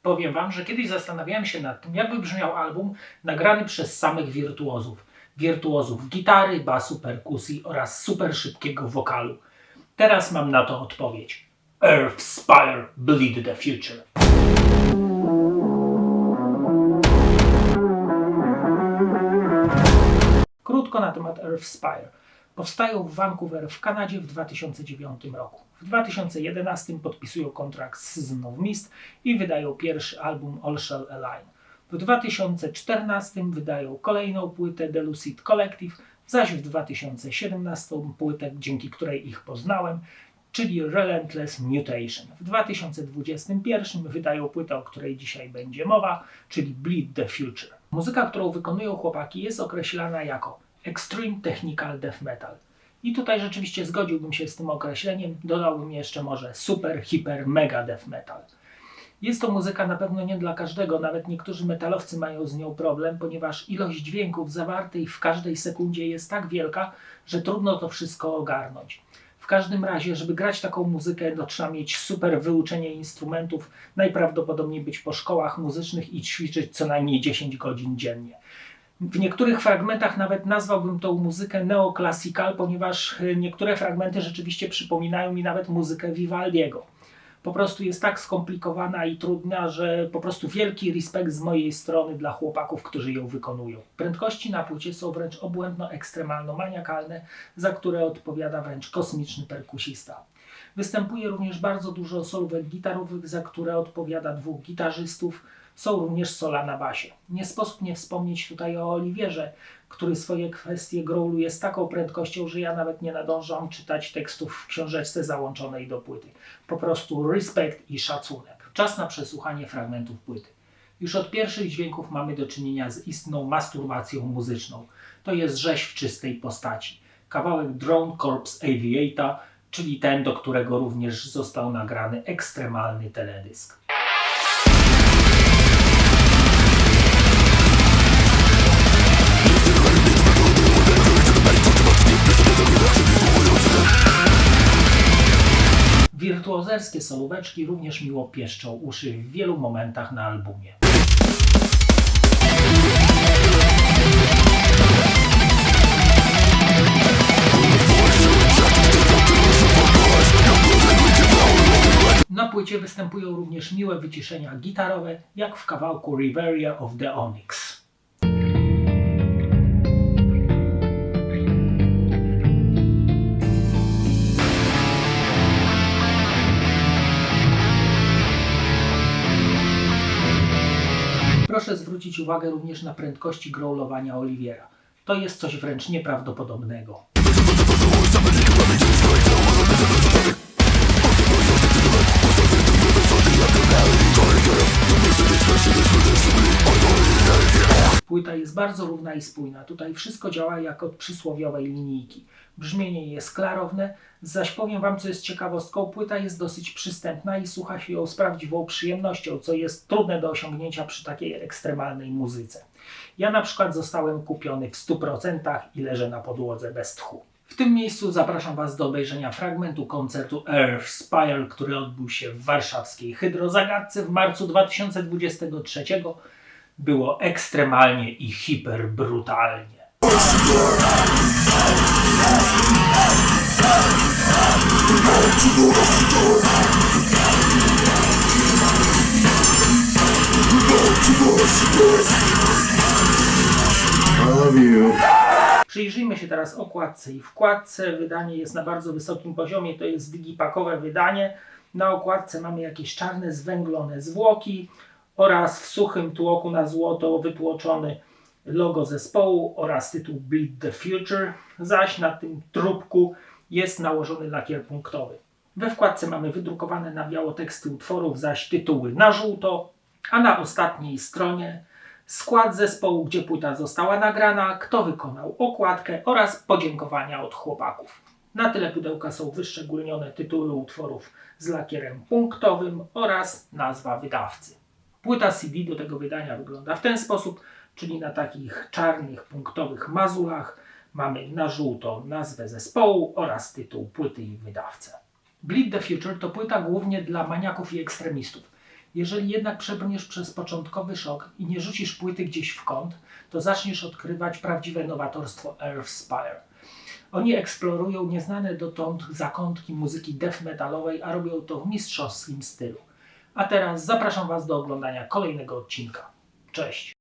Powiem wam, że kiedyś zastanawiałem się nad tym, jakby brzmiał album nagrany przez samych wirtuozów. Wirtuozów gitary, basu, perkusji oraz super szybkiego wokalu. Teraz mam na to odpowiedź. Earth Spire Bleed the Future. Krótko na temat Earth Spire. Powstają w Vancouver w Kanadzie w 2009 roku. W 2011 podpisują kontrakt z Season of Mist i wydają pierwszy album All Shall Align. W 2014 wydają kolejną płytę The Lucid Collective, zaś w 2017 płytę, dzięki której ich poznałem, czyli Relentless Mutation. W 2021 wydają płytę, o której dzisiaj będzie mowa, czyli Bleed the Future. Muzyka, którą wykonują chłopaki, jest określana jako Extreme Technical Death Metal. I tutaj rzeczywiście zgodziłbym się z tym określeniem, dodałbym jeszcze może Super, Hyper, Mega Death Metal. Jest to muzyka na pewno nie dla każdego, nawet niektórzy metalowcy mają z nią problem, ponieważ ilość dźwięków zawartej w każdej sekundzie jest tak wielka, że trudno to wszystko ogarnąć. W każdym razie, żeby grać taką muzykę, to trzeba mieć super wyuczenie instrumentów, najprawdopodobniej być po szkołach muzycznych i ćwiczyć co najmniej 10 godzin dziennie. W niektórych fragmentach nawet nazwałbym tą muzykę neoclassical, ponieważ niektóre fragmenty rzeczywiście przypominają mi nawet muzykę Vivaldiego. Po prostu jest tak skomplikowana i trudna, że po prostu wielki respekt z mojej strony dla chłopaków, którzy ją wykonują. Prędkości na płycie są wręcz obłędno-ekstremalno-maniakalne, za które odpowiada wręcz kosmiczny perkusista. Występuje również bardzo dużo solówek gitarowych, za które odpowiada 2 gitarzystów. Są również sola na basie. Nie sposób nie wspomnieć tutaj o Oliwierze, który swoje kwestie growluje z taką prędkością, że ja nawet nie nadążam czytać tekstów w książeczce załączonej do płyty. Po prostu respekt i szacunek. Czas na przesłuchanie fragmentów płyty. Już od pierwszych dźwięków mamy do czynienia z istną masturbacją muzyczną. To jest rzeź w czystej postaci. Kawałek Drone Corps Aviator, czyli ten, do którego również został nagrany ekstremalny teledysk. Wirtuozerskie solóweczki również miło pieszczą uszy w wielu momentach na albumie. Na płycie występują również miłe wyciszenia gitarowe, jak w kawałku Reveria of the Onyx. Proszę zwrócić uwagę również na prędkości growlowania Oliwiera. To jest coś wręcz nieprawdopodobnego. Płyta jest bardzo równa i spójna. Tutaj wszystko działa jak od przysłowiowej linijki. Brzmienie jest klarowne, zaś powiem wam, co jest ciekawostką, płyta jest dosyć przystępna i słucha się ją z prawdziwą przyjemnością, co jest trudne do osiągnięcia przy takiej ekstremalnej muzyce. Ja na przykład zostałem kupiony w 100% i leżę na podłodze bez tchu. W tym miejscu zapraszam was do obejrzenia fragmentu koncertu Earth Spire, który odbył się w warszawskiej Hydrozagadce w marcu 2023. Było ekstremalnie i hiperbrutalnie. I love you. Przyjrzyjmy się teraz okładce i wkładce. Wydanie jest na bardzo wysokim poziomie, to jest digipakowe wydanie. Na okładce mamy jakieś czarne, zwęglone zwłoki oraz w suchym tłoku na złoto wytłoczony logo zespołu oraz tytuł Bleed the Future, zaś na tym trupku jest nałożony lakier punktowy. We wkładce mamy wydrukowane na biało teksty utworów, zaś tytuły na żółto, a na ostatniej stronie skład zespołu, gdzie płyta została nagrana, kto wykonał okładkę oraz podziękowania od chłopaków. Na tyle pudełka są wyszczególnione tytuły utworów z lakierem punktowym oraz nazwa wydawcy. Płyta CD do tego wydania wygląda w ten sposób, czyli na takich czarnych, punktowych mazurach mamy na żółto nazwę zespołu oraz tytuł płyty i wydawcę. Bleed the Future to płyta głównie dla maniaków i ekstremistów. Jeżeli jednak przebrniesz przez początkowy szok i nie rzucisz płyty gdzieś w kąt, to zaczniesz odkrywać prawdziwe nowatorstwo Earthspire. Oni eksplorują nieznane dotąd zakątki muzyki death metalowej, a robią to w mistrzowskim stylu. A teraz zapraszam Was do oglądania kolejnego odcinka. Cześć!